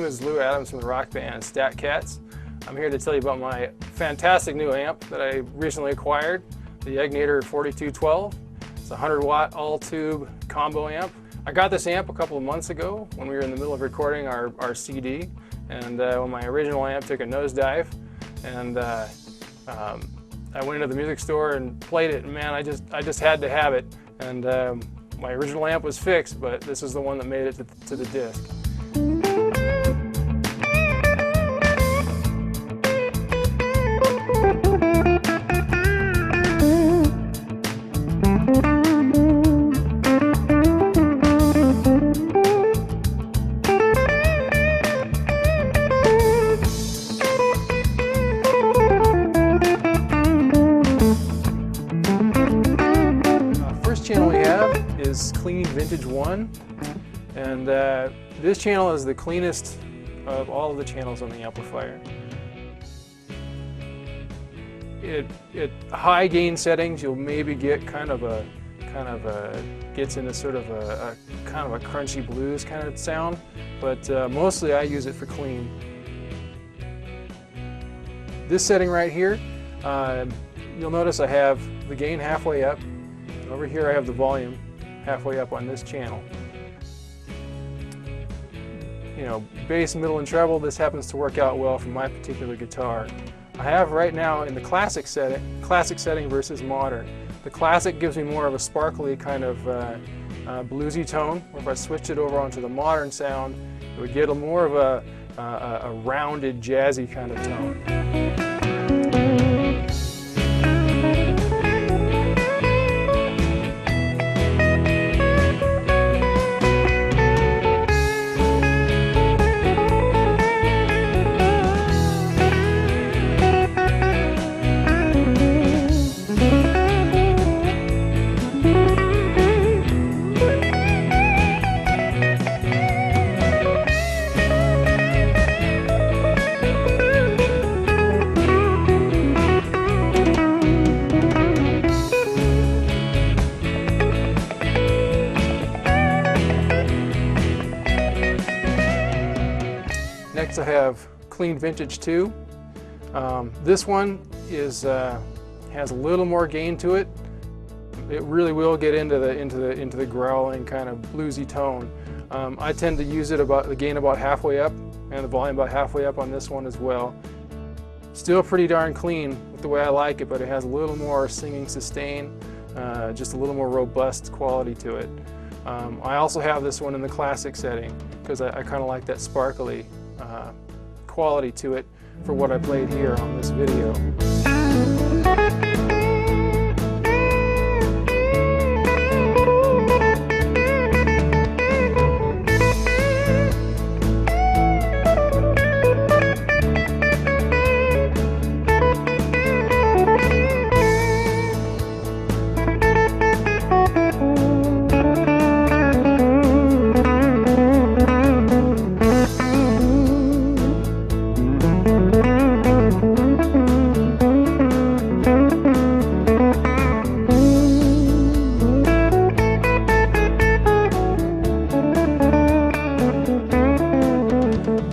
is Lou Adams from the rock band Stat Cats. I'm here to tell you about my fantastic new amp that I recently acquired, the Egnater 4212. It's a 100-watt all-tube combo amp. I got this amp a couple of months ago when we were in the middle of recording our CD, and when my original amp took a nosedive, and I went into the music store and played it, and man, I just had to have it. And my original amp was fixed, but this is the one that made it to the disc. Channel we have is Clean Vintage 1, and this channel is the cleanest of all of the channels on the amplifier. At high gain settings, you'll maybe get gets into sort of a kind of a crunchy blues kind of sound, but mostly I use it for clean. This setting right here, you'll notice I have the gain halfway up. Over here I have the volume halfway up on this channel. You know, bass, middle, and treble, this happens to work out well for my particular guitar. I have right now in the classic setting versus modern. The classic gives me more of a sparkly kind of bluesy tone, where if I switched it over onto the modern sound, it would get more of a rounded, jazzy kind of tone. Next I have Clean Vintage 2. This one has a little more gain to it. It really will get into the growling kind of bluesy tone. I tend to use it the gain about halfway up and the volume about halfway up on this one as well. Still pretty darn clean with the way I like it, but it has a little more singing sustain, just a little more robust quality to it. I also have this one in the classic setting because I kind of like that sparkly quality to it for what I played here on this video.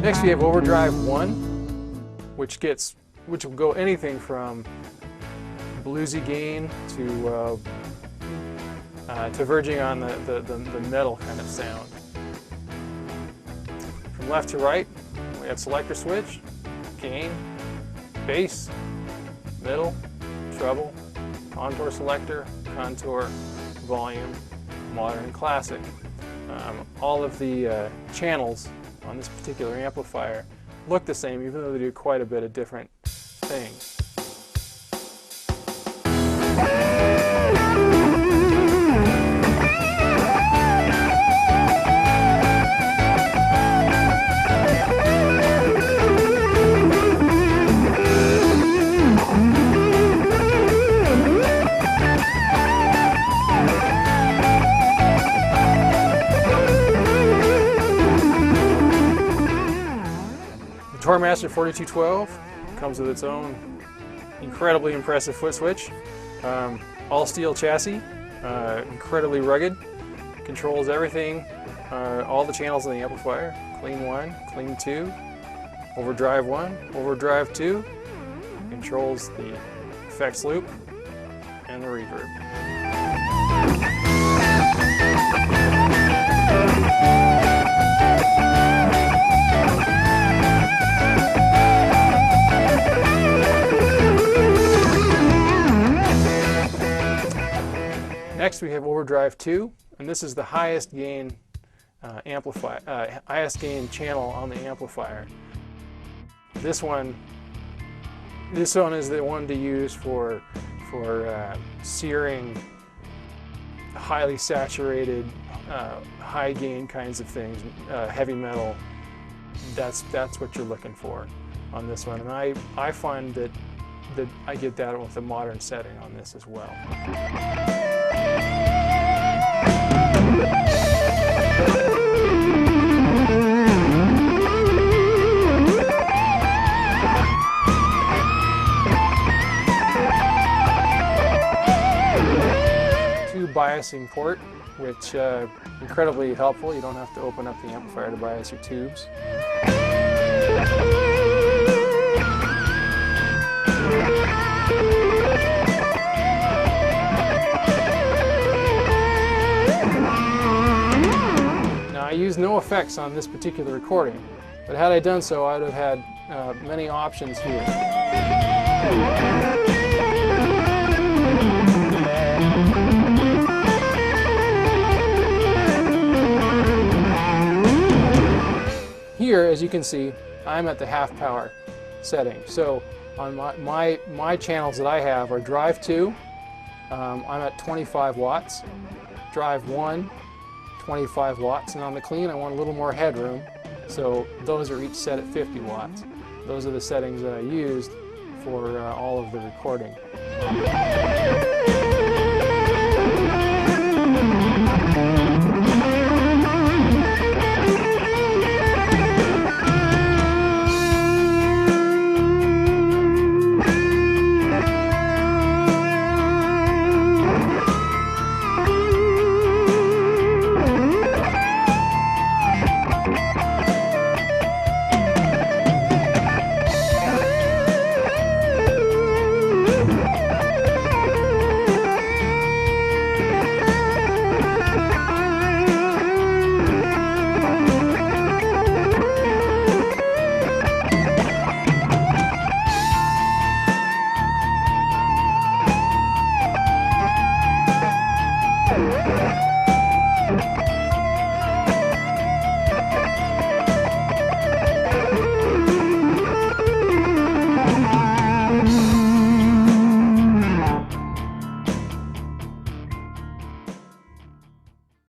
Next we have Overdrive 1, which will go anything from bluesy gain to verging on the metal kind of sound. From left to right, we have selector switch, gain, bass, middle, treble, contour selector, contour, volume, modern, and classic. All of the channels on this particular amplifier look the same, even though they do quite a bit of different things. Tourmaster 4212 comes with its own incredibly impressive Footswitch, all steel chassis, incredibly rugged, controls everything, all the channels in the amplifier, clean 1, clean 2, overdrive 1, overdrive 2, controls the effects loop and the reverb. Next we have overdrive 2, and this is the highest gain highest gain channel on the amplifier. This one is the one to use for searing highly saturated, high gain kinds of things, heavy metal. That's what you're looking for on this one, and I find that I get that with a modern setting on this as well. Biasing port, which incredibly helpful. You don't have to open up the amplifier to bias your tubes. Now I use no effects on this particular recording, but had I done so, I would have had many options here. Here, as you can see, I'm at the half power setting. So on my channels that I have are drive 2, I'm at 25 watts, drive 1, 25 watts, and on the clean I want a little more headroom, so those are each set at 50 watts. Those are the settings that I used for all of the recording.